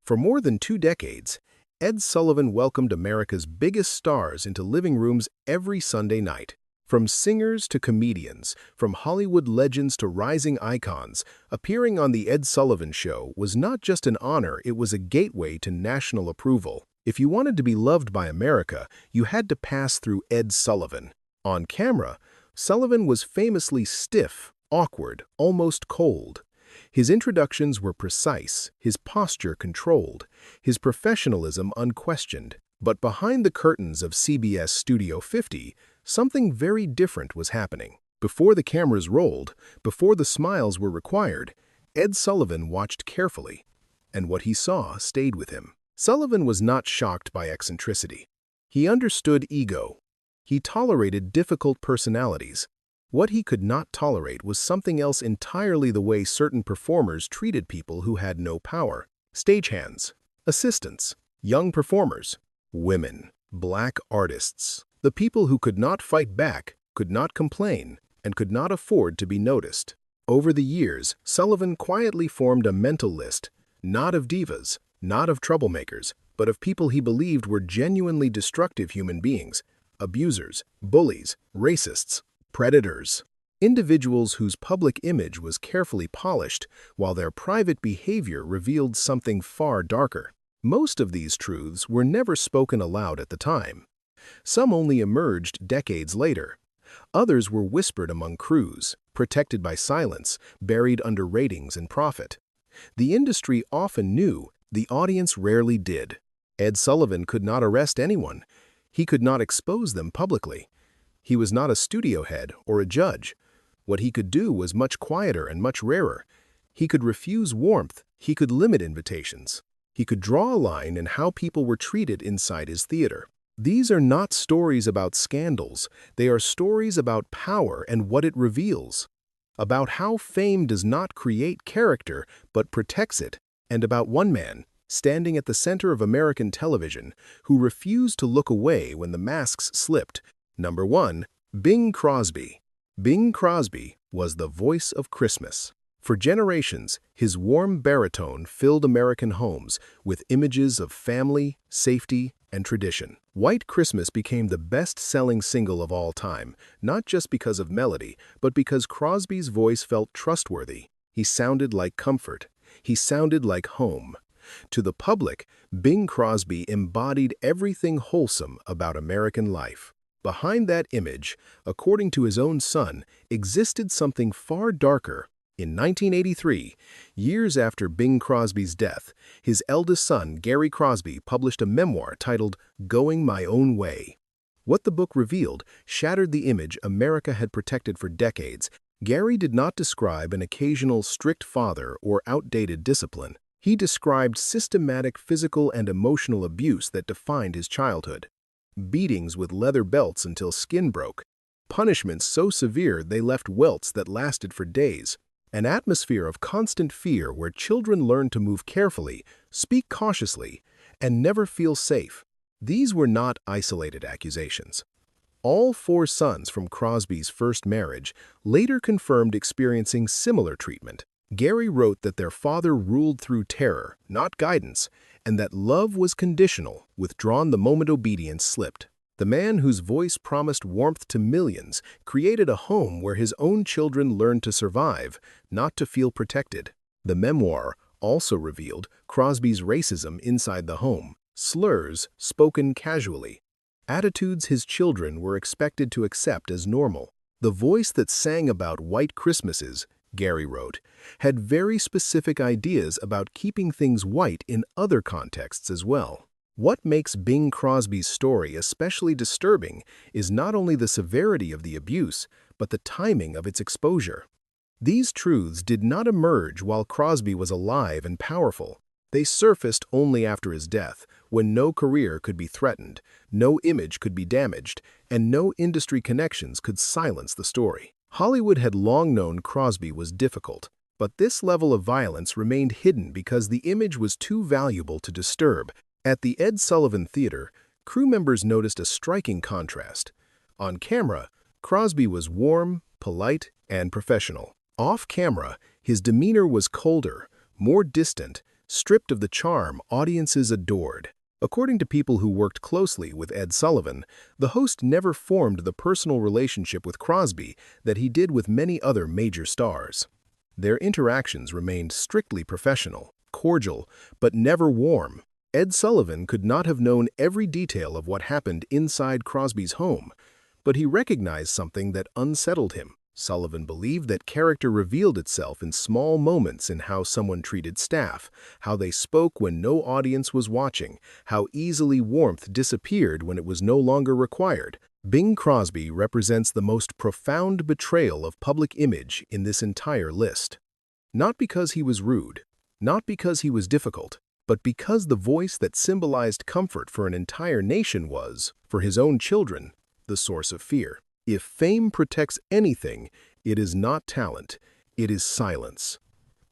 For more than 2 decades, Ed Sullivan welcomed America's biggest stars into living rooms every Sunday night. From singers to comedians, from Hollywood legends to rising icons, appearing on The Ed Sullivan Show was not just an honor, it was a gateway to national approval. If you wanted to be loved by America, you had to pass through Ed Sullivan. On camera, Sullivan was famously stiff, awkward, almost cold. His introductions were precise, his posture controlled, his professionalism unquestioned. But behind the curtains of CBS Studio 50, something very different was happening. Before the cameras rolled, before the smiles were required, Ed Sullivan watched carefully, and what he saw stayed with him. Sullivan was not shocked by eccentricity. He understood ego. He tolerated difficult personalities. What he could not tolerate was something else entirely: the way certain performers treated people who had no power. Stagehands, assistants, young performers, women, black artists. The people who could not fight back, could not complain, and could not afford to be noticed. Over the years, Sullivan quietly formed a mental list, not of divas, not of troublemakers, but of people he believed were genuinely destructive human beings: abusers, bullies, racists, predators. Individuals whose public image was carefully polished, while their private behavior revealed something far darker. Most of these truths were never spoken aloud at the time. Some only emerged decades later. Others were whispered among crews, protected by silence, buried under ratings and profit. The industry often knew, the audience rarely did. Ed Sullivan could not arrest anyone. He could not expose them publicly. He was not a studio head or a judge. What he could do was much quieter and much rarer. He could refuse warmth. He could limit invitations. He could draw a line in how people were treated inside his theater. These are not stories about scandals. They are stories about power and what it reveals. About how fame does not create character, but protects it. And about one man, standing at the center of American television, who refused to look away when the masks slipped. Number 1. Bing Crosby. Bing Crosby was the voice of Christmas. For generations, his warm baritone filled American homes with images of family, safety, and tradition. White Christmas became the best-selling single of all time, not just because of melody, but because Crosby's voice felt trustworthy. He sounded like comfort. He sounded like home. To the public, Bing Crosby embodied everything wholesome about American life. Behind that image, according to his own son, existed something far darker. In 1983, years after Bing Crosby's death, his eldest son, Gary Crosby, published a memoir titled Going My Own Way. What the book revealed shattered the image America had protected for decades. Gary did not describe an occasional strict father or outdated discipline. He described systematic physical and emotional abuse that defined his childhood. Beatings with leather belts until skin broke. Punishments so severe they left welts that lasted for days. An atmosphere of constant fear where children learned to move carefully, speak cautiously, and never feel safe. These were not isolated accusations. All 4 sons from Crosby's first marriage later confirmed experiencing similar treatment. Gary wrote that their father ruled through terror, not guidance, and that love was conditional, withdrawn the moment obedience slipped. The man whose voice promised warmth to millions created a home where his own children learned to survive, not to feel protected. The memoir also revealed Crosby's racism inside the home, slurs spoken casually, attitudes his children were expected to accept as normal. The voice that sang about white Christmases, Gary wrote, had very specific ideas about keeping things white in other contexts as well. What makes Bing Crosby's story especially disturbing is not only the severity of the abuse, but the timing of its exposure. These truths did not emerge while Crosby was alive and powerful. They surfaced only after his death, when no career could be threatened, no image could be damaged, and no industry connections could silence the story. Hollywood had long known Crosby was difficult, but this level of violence remained hidden because the image was too valuable to disturb. At the Ed Sullivan Theater, crew members noticed a striking contrast. On camera, Crosby was warm, polite, and professional. Off camera, his demeanor was colder, more distant, Stripped of the charm audiences adored. According to people who worked closely with Ed Sullivan, the host never formed the personal relationship with Crosby that he did with many other major stars. Their interactions remained strictly professional, cordial, but never warm. Ed Sullivan could not have known every detail of what happened inside Crosby's home, but he recognized something that unsettled him. Sullivan believed that character revealed itself in small moments in how someone treated staff, how they spoke when no audience was watching, how easily warmth disappeared when it was no longer required. Bing Crosby represents the most profound betrayal of public image in this entire list. Not because he was rude, not because he was difficult, but because the voice that symbolized comfort for an entire nation was, for his own children, the source of fear. If fame protects anything, it is not talent, it is silence.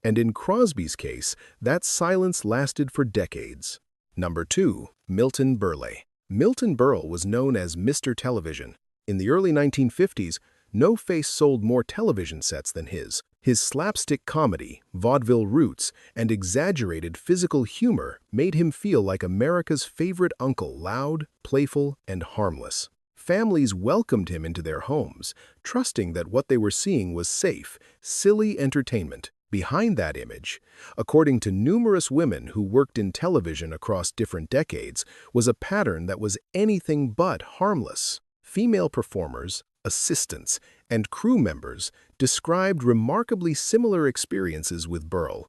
And in Crosby's case, that silence lasted for decades. Number 2. Milton Berle. Milton Berle was known as Mr. Television. In the early 1950s, no face sold more television sets than his. His slapstick comedy, vaudeville roots, and exaggerated physical humor made him feel like America's favorite uncle, loud, playful, and harmless. Families welcomed him into their homes, trusting that what they were seeing was safe, silly entertainment. Behind that image, according to numerous women who worked in television across different decades, was a pattern that was anything but harmless. Female performers, assistants, and crew members described remarkably similar experiences with Berle,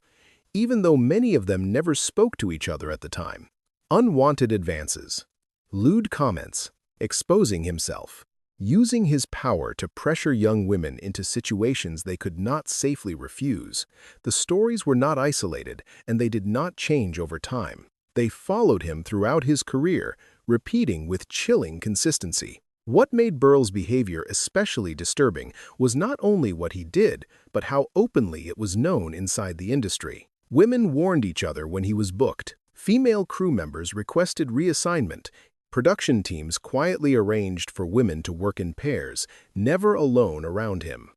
even though many of them never spoke to each other at the time. Unwanted advances, lewd comments, exposing himself, using his power to pressure young women into situations they could not safely refuse. The stories were not isolated, and they did not change over time. They followed him throughout his career, repeating with chilling consistency. What made Berle's behavior especially disturbing was not only what he did, but how openly it was known inside the industry. Women warned each other when he was booked. Female crew members requested reassignment. Production teams quietly arranged for women to work in pairs, never alone around him.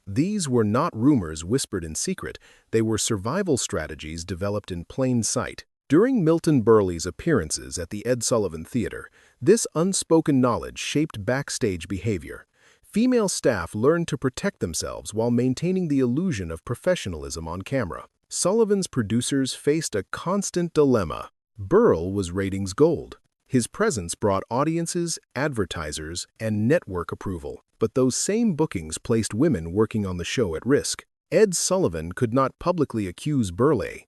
These were not rumors whispered in secret, they were survival strategies developed in plain sight. During Milton Berle's appearances at the Ed Sullivan Theater, this unspoken knowledge shaped backstage behavior. Female staff learned to protect themselves while maintaining the illusion of professionalism on camera. Sullivan's producers faced a constant dilemma. Berle was ratings gold. His presence brought audiences, advertisers, and network approval, but those same bookings placed women working on the show at risk. Ed Sullivan could not publicly accuse Berle.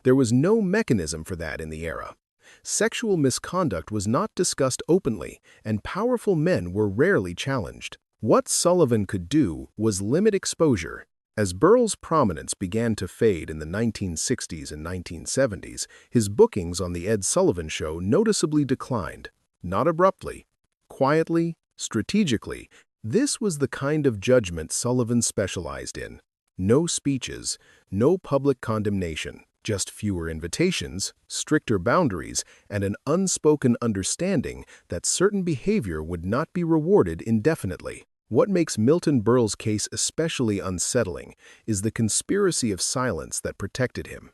There was no mechanism for that in the era. Sexual misconduct was not discussed openly, and powerful men were rarely challenged. What Sullivan could do was limit exposure. As Berle's prominence began to fade in the 1960s and 1970s, his bookings on The Ed Sullivan Show noticeably declined. Not abruptly, quietly, strategically. This was the kind of judgment Sullivan specialized in. No speeches, no public condemnation, just fewer invitations, stricter boundaries, and an unspoken understanding that certain behavior would not be rewarded indefinitely. What makes Milton Berle's case especially unsettling is the conspiracy of silence that protected him.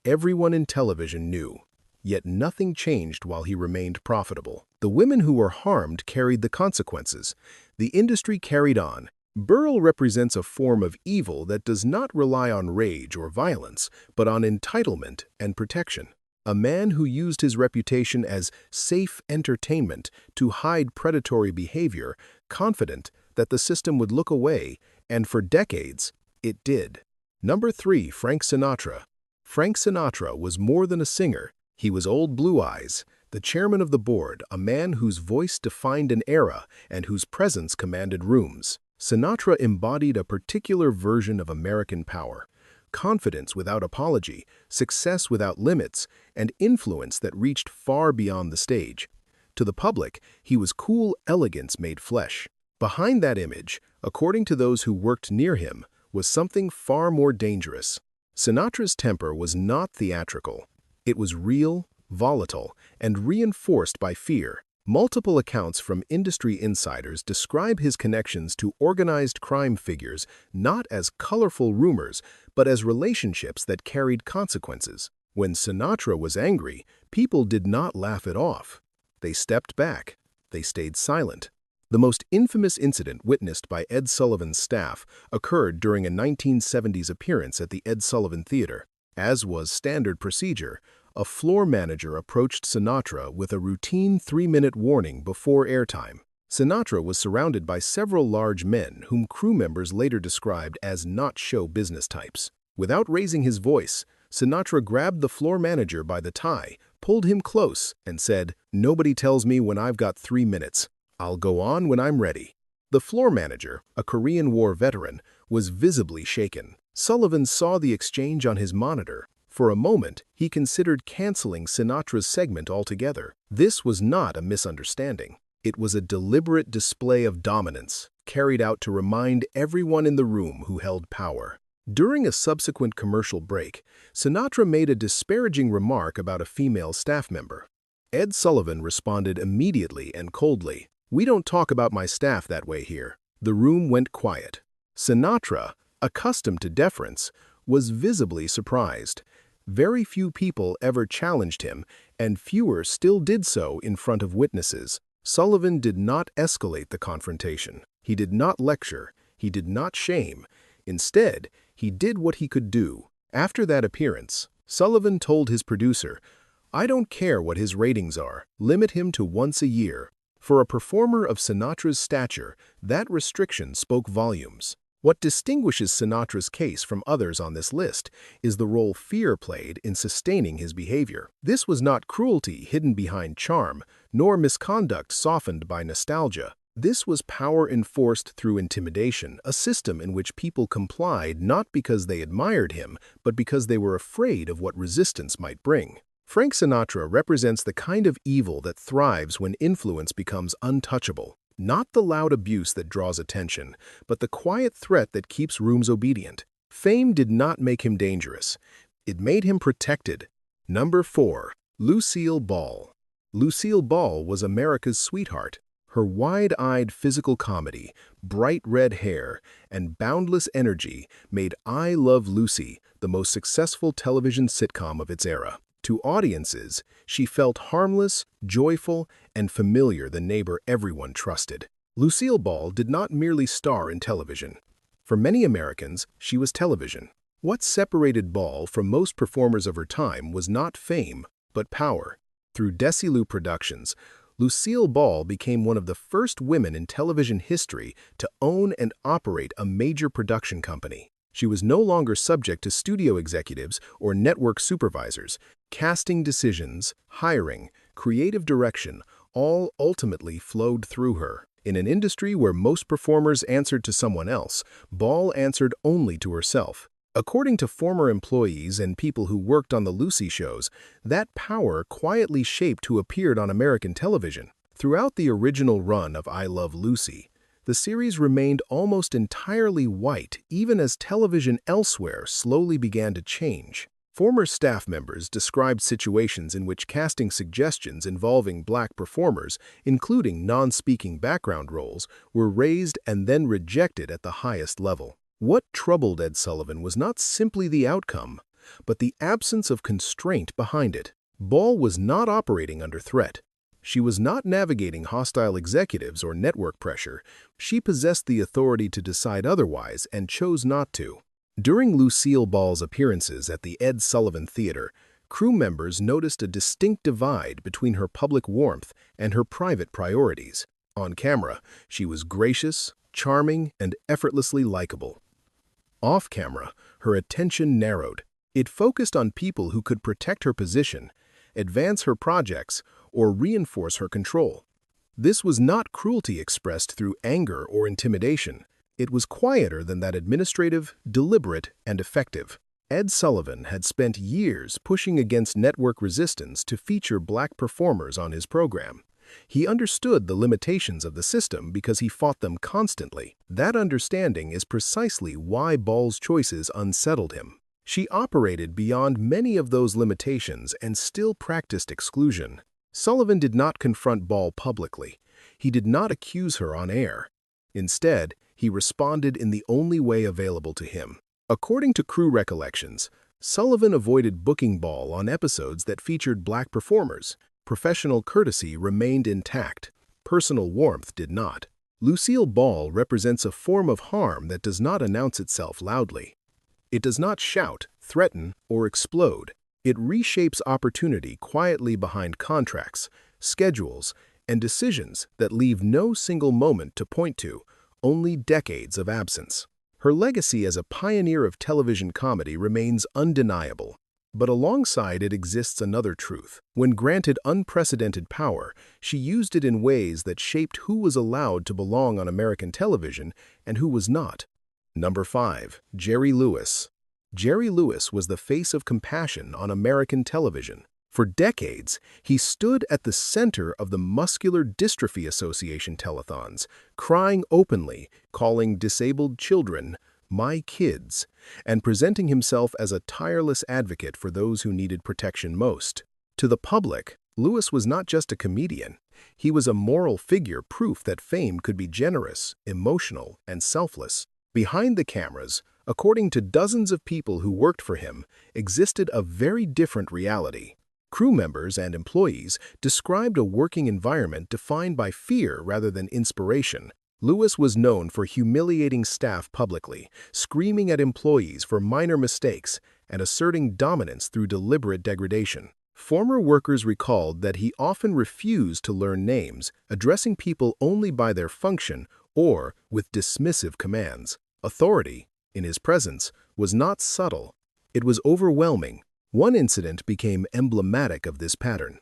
Everyone in television knew, yet nothing changed while he remained profitable. The women who were harmed carried the consequences. The industry carried on. Berle represents a form of evil that does not rely on rage or violence, but on entitlement and protection. A man who used his reputation as safe entertainment to hide predatory behavior, confident that the system would look away, and for decades, it did. Number 3. Frank Sinatra. Frank Sinatra was more than a singer. He was Old Blue Eyes, the chairman of the board, a man whose voice defined an era and whose presence commanded rooms. Sinatra embodied a particular version of American power: confidence without apology, success without limits, and influence that reached far beyond the stage. To the public, he was cool elegance made flesh. Behind that image, according to those who worked near him, was something far more dangerous. Sinatra's temper was not theatrical. It was real, volatile, and reinforced by fear. Multiple accounts from industry insiders describe his connections to organized crime figures not as colorful rumors, but as relationships that carried consequences. When Sinatra was angry, people did not laugh it off. They stepped back. They stayed silent. The most infamous incident witnessed by Ed Sullivan's staff occurred during a 1970s appearance at the Ed Sullivan Theater. As was standard procedure, a floor manager approached Sinatra with a routine 3-minute warning before airtime. Sinatra was surrounded by several large men whom crew members later described as not show business types. Without raising his voice, Sinatra grabbed the floor manager by the tie, pulled him close, and said, "Nobody tells me when I've got 3 minutes. I'll go on when I'm ready." The floor manager, a Korean War veteran, was visibly shaken. Sullivan saw the exchange on his monitor. For a moment, he considered canceling Sinatra's segment altogether. This was not a misunderstanding. It was a deliberate display of dominance, carried out to remind everyone in the room who held power. During a subsequent commercial break, Sinatra made a disparaging remark about a female staff member. Ed Sullivan responded immediately and coldly, "We don't talk about my staff that way here." The room went quiet. Sinatra, accustomed to deference, was visibly surprised. Very few people ever challenged him, and fewer still did so in front of witnesses. Sullivan did not escalate the confrontation. He did not lecture. He did not shame. Instead, he did what he could do. After that appearance, Sullivan told his producer, "I don't care what his ratings are. Limit him to once a year." For a performer of Sinatra's stature, that restriction spoke volumes. What distinguishes Sinatra's case from others on this list is the role fear played in sustaining his behavior. This was not cruelty hidden behind charm, nor misconduct softened by nostalgia. This was power enforced through intimidation, a system in which people complied not because they admired him, but because they were afraid of what resistance might bring. Frank Sinatra represents the kind of evil that thrives when influence becomes untouchable. Not the loud abuse that draws attention, but the quiet threat that keeps rooms obedient. Fame did not make him dangerous. It made him protected. Number 4. Lucille Ball. Lucille Ball was America's sweetheart. Her wide-eyed physical comedy, bright red hair, and boundless energy made I Love Lucy the most successful television sitcom of its era. To audiences, she felt harmless, joyful, and familiar, the neighbor everyone trusted. Lucille Ball did not merely star in television. For many Americans, she was television. What separated Ball from most performers of her time was not fame, but power. Through Desilu Productions, Lucille Ball became one of the first women in television history to own and operate a major production company. She was no longer subject to studio executives or network supervisors. Casting decisions, hiring, creative direction, all ultimately flowed through her. In an industry where most performers answered to someone else, Ball answered only to herself. According to former employees and people who worked on the Lucy shows, that power quietly shaped who appeared on American television. Throughout the original run of I Love Lucy, the series remained almost entirely white, even as television elsewhere slowly began to change. Former staff members described situations in which casting suggestions involving black performers, including non-speaking background roles, were raised and then rejected at the highest level. What troubled Ed Sullivan was not simply the outcome, but the absence of constraint behind it. Ball was not operating under threat. She was not navigating hostile executives or network pressure. She possessed the authority to decide otherwise and chose not to. During Lucille Ball's appearances at the Ed Sullivan Theater, crew members noticed a distinct divide between her public warmth and her private priorities. On camera, she was gracious, charming, and effortlessly likable. Off camera, her attention narrowed. It focused on people who could protect her position, advance her projects, or reinforce her control. This was not cruelty expressed through anger or intimidation. It was quieter than that, administrative, deliberate, and effective. Ed Sullivan had spent years pushing against network resistance to feature black performers on his program. He understood the limitations of the system because he fought them constantly. That understanding is precisely why Ball's choices unsettled him. She operated beyond many of those limitations and still practiced exclusion. Sullivan did not confront Ball publicly. He did not accuse her on air. Instead, he responded in the only way available to him. According to crew recollections, Sullivan avoided booking Ball on episodes that featured black performers. Professional courtesy remained intact. Personal warmth did not. Lucille Ball represents a form of harm that does not announce itself loudly. It does not shout, threaten, or explode. It reshapes opportunity quietly behind contracts, schedules, and decisions that leave no single moment to point to, only decades of absence. Her legacy as a pioneer of television comedy remains undeniable. But alongside it exists another truth. When granted unprecedented power, she used it in ways that shaped who was allowed to belong on American television and who was not. Number 5. Jerry Lewis. Jerry Lewis was the face of compassion on American television. For decades, he stood at the center of the Muscular Dystrophy Association telethons, crying openly, calling disabled children "my kids," and presenting himself as a tireless advocate for those who needed protection most. To the public, Lewis was not just a comedian. He was a moral figure, proof that fame could be generous, emotional, and selfless. Behind the cameras, according to dozens of people who worked for him, existed a very different reality. Crew members and employees described a working environment defined by fear rather than inspiration. Lewis was known for humiliating staff publicly, screaming at employees for minor mistakes, and asserting dominance through deliberate degradation. Former workers recalled that he often refused to learn names, addressing people only by their function or with dismissive commands. Authority, in his presence, was not subtle. It was overwhelming. One incident became emblematic of this pattern.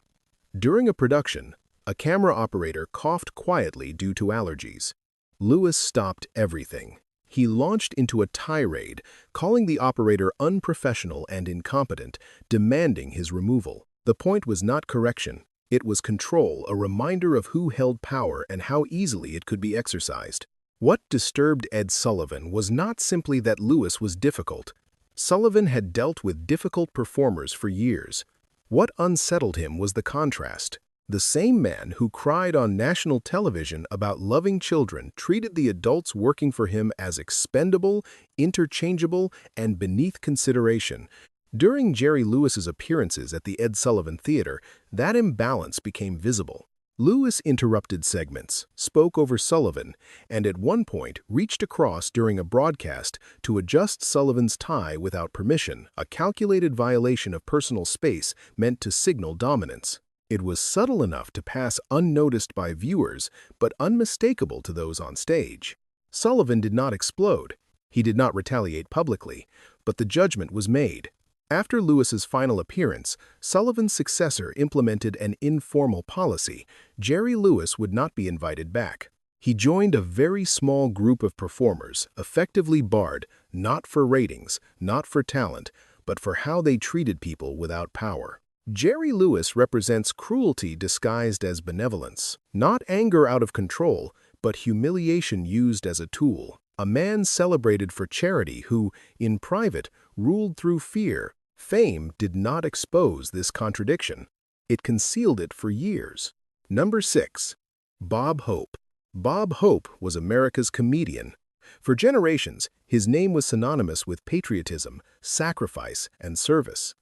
During a production, a camera operator coughed quietly due to allergies. Lewis stopped everything. He launched into a tirade, calling the operator unprofessional and incompetent, demanding his removal. The point was not correction. It was control, a reminder of who held power and how easily it could be exercised. What disturbed Ed Sullivan was not simply that Lewis was difficult. Sullivan had dealt with difficult performers for years. What unsettled him was the contrast. The same man who cried on national television about loving children treated the adults working for him as expendable, interchangeable, and beneath consideration. During Jerry Lewis's appearances at the Ed Sullivan Theater, that imbalance became visible. Lewis interrupted segments, spoke over Sullivan, and at one point reached across during a broadcast to adjust Sullivan's tie without permission, a calculated violation of personal space meant to signal dominance. It was subtle enough to pass unnoticed by viewers, but unmistakable to those on stage. Sullivan did not explode. He did not retaliate publicly, but the judgment was made. After Lewis's final appearance, Sullivan's successor implemented an informal policy. Jerry Lewis would not be invited back. He joined a very small group of performers, effectively barred, not for ratings, not for talent, but for how they treated people without power. Jerry Lewis represents cruelty disguised as benevolence, not anger out of control, but humiliation used as a tool. A man celebrated for charity who, in private, ruled through fear. Fame did not expose this contradiction. It concealed it for years. Number 6. Bob Hope. Bob Hope was America's comedian. For generations, his name was synonymous with patriotism, sacrifice, and service.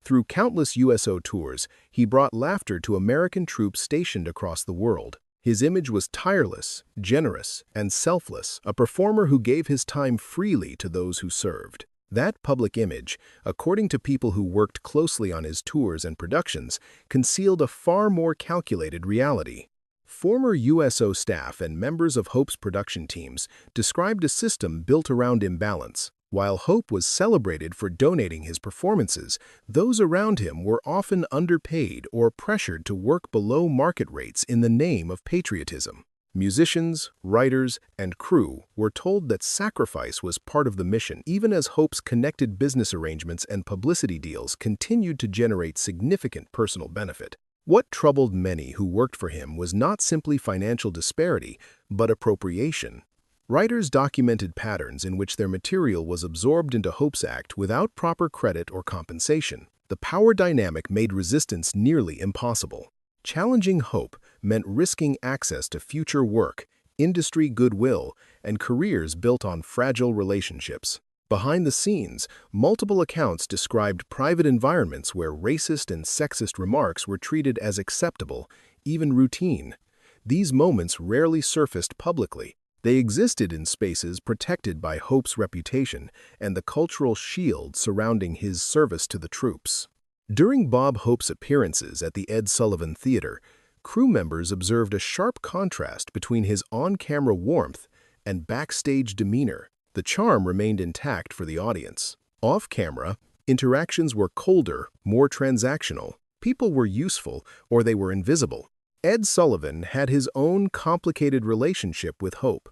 Through countless USO tours, he brought laughter to American troops stationed across the world. His image was tireless, generous, and selfless, a performer who gave his time freely to those who served. That public image, according to people who worked closely on his tours and productions, concealed a far more calculated reality. Former USO staff and members of Hope's production teams described a system built around imbalance. While Hope was celebrated for donating his performances, those around him were often underpaid or pressured to work below market rates in the name of patriotism. Musicians, writers, and crew were told that sacrifice was part of the mission, even as Hope's connected business arrangements and publicity deals continued to generate significant personal benefit. What troubled many who worked for him was not simply financial disparity, but appropriation. Writers documented patterns in which their material was absorbed into Hope's act without proper credit or compensation. The power dynamic made resistance nearly impossible. Challenging Hope meant risking access to future work, industry goodwill, and careers built on fragile relationships. Behind the scenes, multiple accounts described private environments where racist and sexist remarks were treated as acceptable, even routine. These moments rarely surfaced publicly. They existed in spaces protected by Hope's reputation and the cultural shield surrounding his service to the troops. During Bob Hope's appearances at the Ed Sullivan Theater, crew members observed a sharp contrast between his on-camera warmth and backstage demeanor. The charm remained intact for the audience. Off-camera, interactions were colder, more transactional. People were useful or they were invisible. Ed Sullivan had his own complicated relationship with Hope.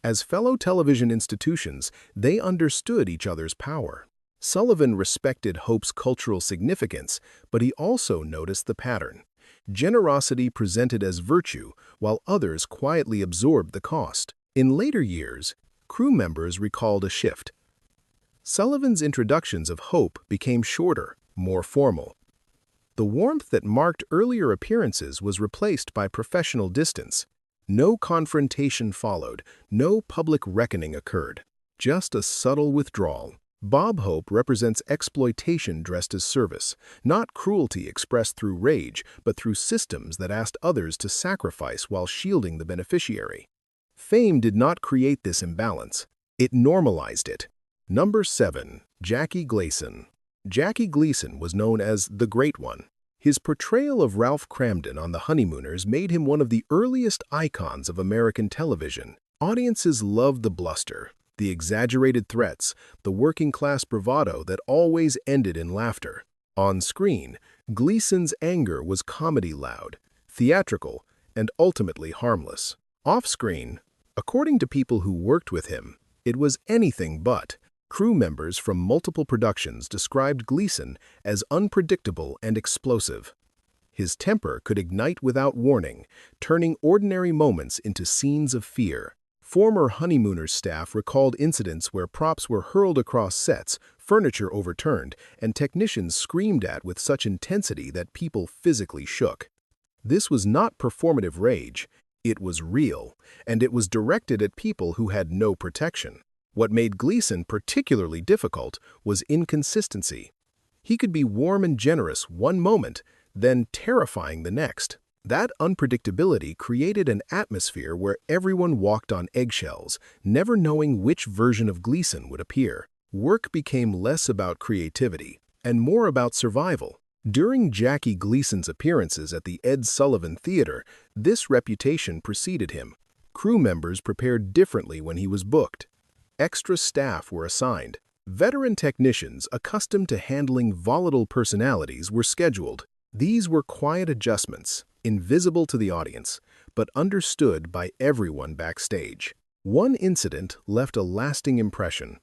As fellow television institutions, they understood each other's power. Sullivan respected Hope's cultural significance, but he also noticed the pattern. Generosity presented as virtue, while others quietly absorbed the cost. In later years, crew members recalled a shift. Sullivan's introductions of Hope became shorter, more formal. The warmth that marked earlier appearances was replaced by professional distance. No confrontation followed, no public reckoning occurred. Just a subtle withdrawal. Bob Hope represents exploitation dressed as service, not cruelty expressed through rage, but through systems that asked others to sacrifice while shielding the beneficiary. Fame did not create this imbalance. It normalized it. Number 7. Jackie Gleason. Jackie Gleason was known as the Great One. His portrayal of Ralph Cramden on The Honeymooners made him one of the earliest icons of American television. Audiences loved the bluster, the exaggerated threats, the working-class bravado that always ended in laughter. On screen, Gleason's anger was comedy-loud, theatrical, and ultimately harmless. Off-screen, according to people who worked with him, it was anything but. Crew members from multiple productions described Gleason as unpredictable and explosive. His temper could ignite without warning, turning ordinary moments into scenes of fear. Former Honeymooners staff recalled incidents where props were hurled across sets, furniture overturned, and technicians screamed at with such intensity that people physically shook. This was not performative rage. It was real, and it was directed at people who had no protection. What made Gleason particularly difficult was inconsistency. He could be warm and generous one moment, then terrifying the next. That unpredictability created an atmosphere where everyone walked on eggshells, never knowing which version of Gleason would appear. Work became less about creativity and more about survival. During Jackie Gleason's appearances at the Ed Sullivan Theater, this reputation preceded him. Crew members prepared differently when he was booked. Extra staff were assigned. Veteran technicians accustomed to handling volatile personalities were scheduled. These were quiet adjustments, invisible to the audience, but understood by everyone backstage. One incident left a lasting impression.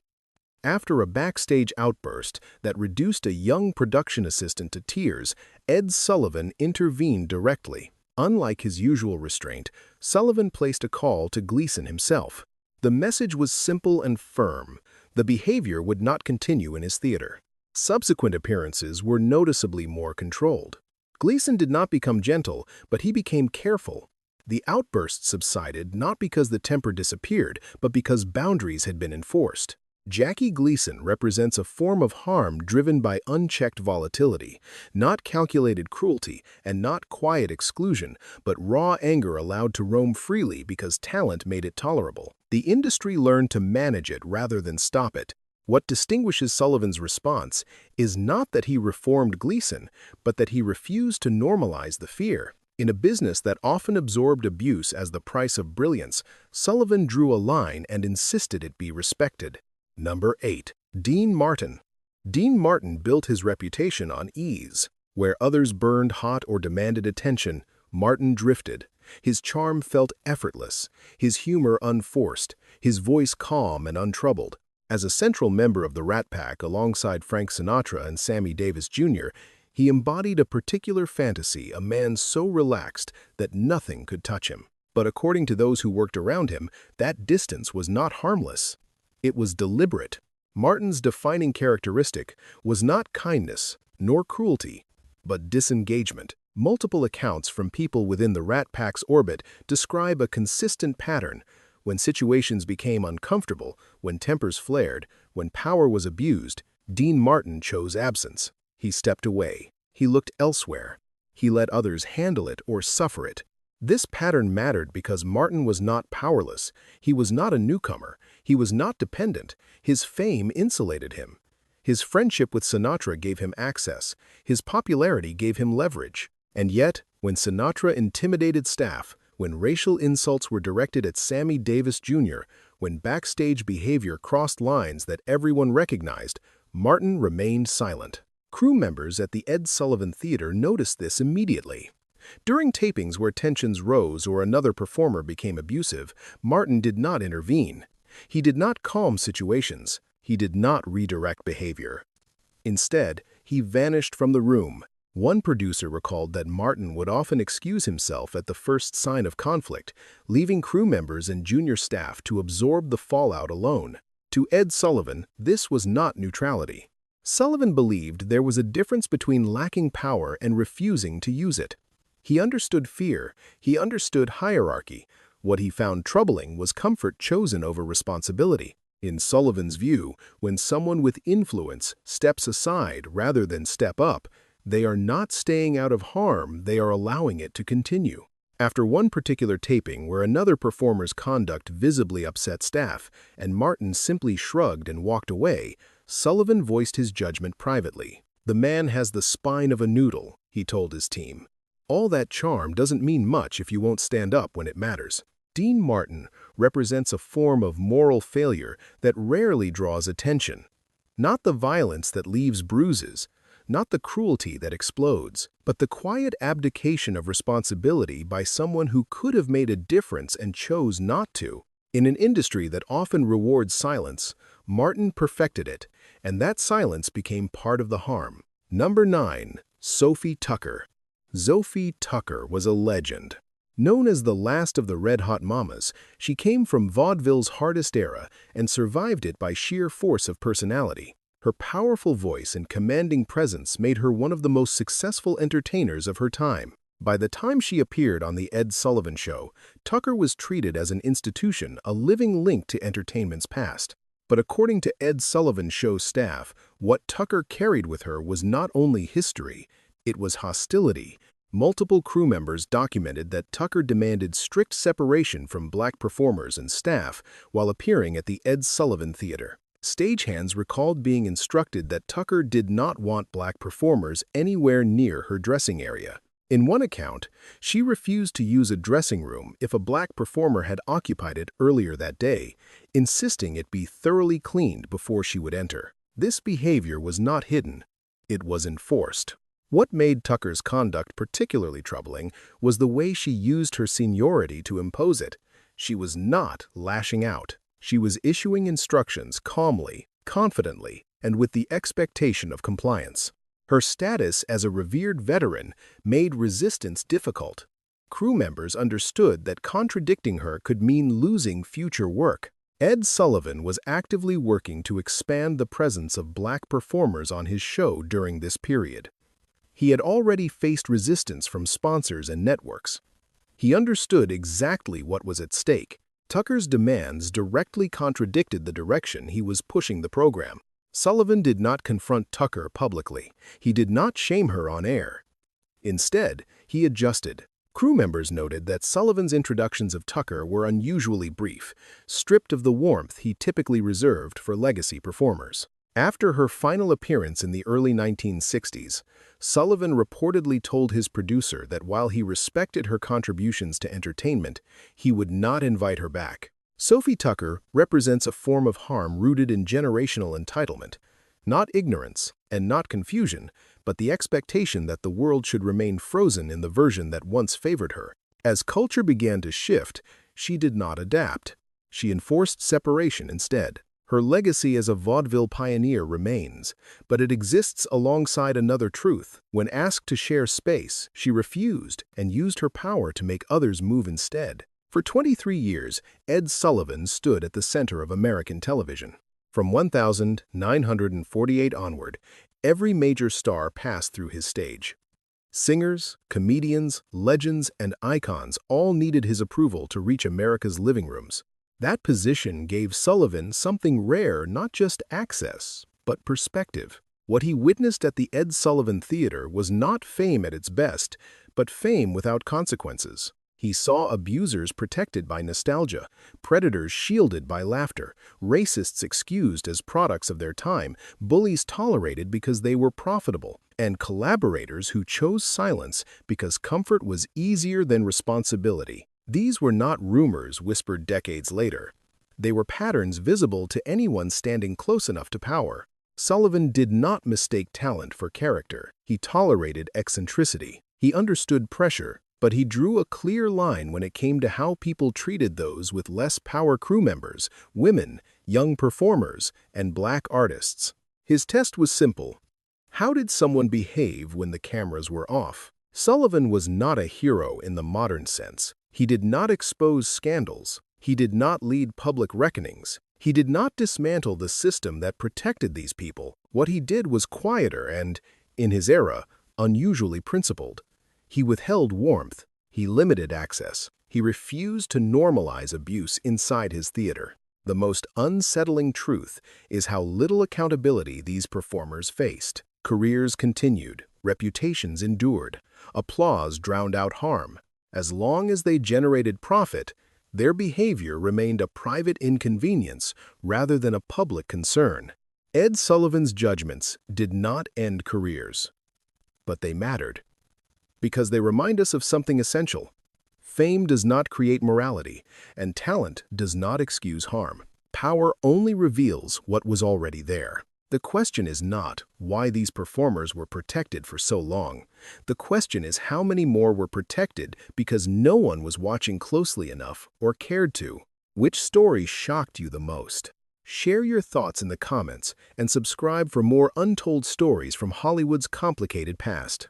After a backstage outburst that reduced a young production assistant to tears, Ed Sullivan intervened directly. Unlike his usual restraint, Sullivan placed a call to Gleason himself. The message was simple and firm. The behavior would not continue in his theater. Subsequent appearances were noticeably more controlled. Gleason did not become gentle, but he became careful. The outbursts subsided not because the temper disappeared, but because boundaries had been enforced. Jackie Gleason represents a form of harm driven by unchecked volatility, not calculated cruelty and not quiet exclusion, but raw anger allowed to roam freely because talent made it tolerable. The industry learned to manage it rather than stop it. What distinguishes Sullivan's response is not that he reformed Gleason, but that he refused to normalize the fear. In a business that often absorbed abuse as the price of brilliance, Sullivan drew a line and insisted it be respected. Number 8. Dean Martin. Dean Martin built his reputation on ease. Where others burned hot or demanded attention, Martin drifted. His charm felt effortless, his humor unforced, his voice calm and untroubled. As a central member of the Rat Pack alongside Frank Sinatra and Sammy Davis Jr., he embodied a particular fantasy, a man so relaxed that nothing could touch him. But according to those who worked around him, that distance was not harmless. It was deliberate. Martin's defining characteristic was not kindness nor cruelty, but disengagement. Multiple accounts from people within the Rat Pack's orbit describe a consistent pattern. When situations became uncomfortable, when tempers flared, when power was abused, Dean Martin chose absence. He stepped away. He looked elsewhere. He let others handle it or suffer it. This pattern mattered because Martin was not powerless. He was not a newcomer. He was not dependent. His fame insulated him. His friendship with Sinatra gave him access. His popularity gave him leverage. And yet, when Sinatra intimidated staff, when racial insults were directed at Sammy Davis Jr., when backstage behavior crossed lines that everyone recognized, Martin remained silent. Crew members at the Ed Sullivan Theater noticed this immediately. During tapings where tensions rose or another performer became abusive, Martin did not intervene. He did not calm situations. He did not redirect behavior. Instead, he vanished from the room. One producer recalled that Martin would often excuse himself at the first sign of conflict, leaving crew members and junior staff to absorb the fallout alone. To Ed Sullivan, this was not neutrality. Sullivan believed there was a difference between lacking power and refusing to use it. He understood fear. He understood hierarchy. What he found troubling was comfort chosen over responsibility. In Sullivan's view, when someone with influence steps aside rather than step up, they are not staying out of harm, they are allowing it to continue. After one particular taping where another performer's conduct visibly upset staff, and Martin simply shrugged and walked away, Sullivan voiced his judgment privately. "The man has the spine of a noodle," he told his team. "All that charm doesn't mean much if you won't stand up when it matters." Dean Martin represents a form of moral failure that rarely draws attention. Not the violence that leaves bruises, not the cruelty that explodes, but the quiet abdication of responsibility by someone who could have made a difference and chose not to. In an industry that often rewards silence, Martin perfected it, and that silence became part of the harm. Number 9. Sophie Tucker. Sophie Tucker was a legend. Known as the last of the Red Hot Mamas, she came from vaudeville's hardest era and survived it by sheer force of personality. Her powerful voice and commanding presence made her one of the most successful entertainers of her time. By the time she appeared on The Ed Sullivan Show, Tucker was treated as an institution, a living link to entertainment's past. But according to Ed Sullivan Show staff, what Tucker carried with her was not only history, it was hostility. Multiple crew members documented that Tucker demanded strict separation from black performers and staff while appearing at the Ed Sullivan Theater. Stagehands recalled being instructed that Tucker did not want black performers anywhere near her dressing area. In one account, she refused to use a dressing room if a black performer had occupied it earlier that day, insisting it be thoroughly cleaned before she would enter. This behavior was not hidden. It was enforced. What made Tucker's conduct particularly troubling was the way she used her seniority to impose it. She was not lashing out. She was issuing instructions calmly, confidently, and with the expectation of compliance. Her status as a revered veteran made resistance difficult. Crew members understood that contradicting her could mean losing future work. Ed Sullivan was actively working to expand the presence of black performers on his show during this period. He had already faced resistance from sponsors and networks. He understood exactly what was at stake. Tucker's demands directly contradicted the direction he was pushing the program. Sullivan did not confront Tucker publicly. He did not shame her on air. Instead, he adjusted. Crew members noted that Sullivan's introductions of Tucker were unusually brief, stripped of the warmth he typically reserved for legacy performers. After her final appearance in the early 1960s, Sullivan reportedly told his producer that while he respected her contributions to entertainment, he would not invite her back. Sophie Tucker represents a form of harm rooted in generational entitlement, not ignorance and not confusion, but the expectation that the world should remain frozen in the version that once favored her. As culture began to shift, she did not adapt. She enforced separation instead. Her legacy as a vaudeville pioneer remains, but it exists alongside another truth. When asked to share space, she refused and used her power to make others move instead. For 23 years, Ed Sullivan stood at the center of American television. From 1948 onward, every major star passed through his stage. Singers, comedians, legends, and icons all needed his approval to reach America's living rooms. That position gave Sullivan something rare, not just access, but perspective. What he witnessed at the Ed Sullivan Theater was not fame at its best, but fame without consequences. He saw abusers protected by nostalgia, predators shielded by laughter, racists excused as products of their time, bullies tolerated because they were profitable, and collaborators who chose silence because comfort was easier than responsibility. These were not rumors whispered decades later. They were patterns visible to anyone standing close enough to power. Sullivan did not mistake talent for character. He tolerated eccentricity. He understood pressure, but he drew a clear line when it came to how people treated those with less power: crew members, women, young performers, and black artists. His test was simple. How did someone behave when the cameras were off? Sullivan was not a hero in the modern sense. He did not expose scandals. He did not lead public reckonings. He did not dismantle the system that protected these people. What he did was quieter and, in his era, unusually principled. He withheld warmth. He limited access. He refused to normalize abuse inside his theater. The most unsettling truth is how little accountability these performers faced. Careers continued. Reputations endured. Applause drowned out harm. As long as they generated profit, their behavior remained a private inconvenience rather than a public concern. Ed Sullivan's judgments did not end careers, but they mattered, because they remind us of something essential. Fame does not create morality, and talent does not excuse harm. Power only reveals what was already there. The question is not why these performers were protected for so long. The question is how many more were protected because no one was watching closely enough or cared to. Which story shocked you the most? Share your thoughts in the comments and subscribe for more untold stories from Hollywood's complicated past.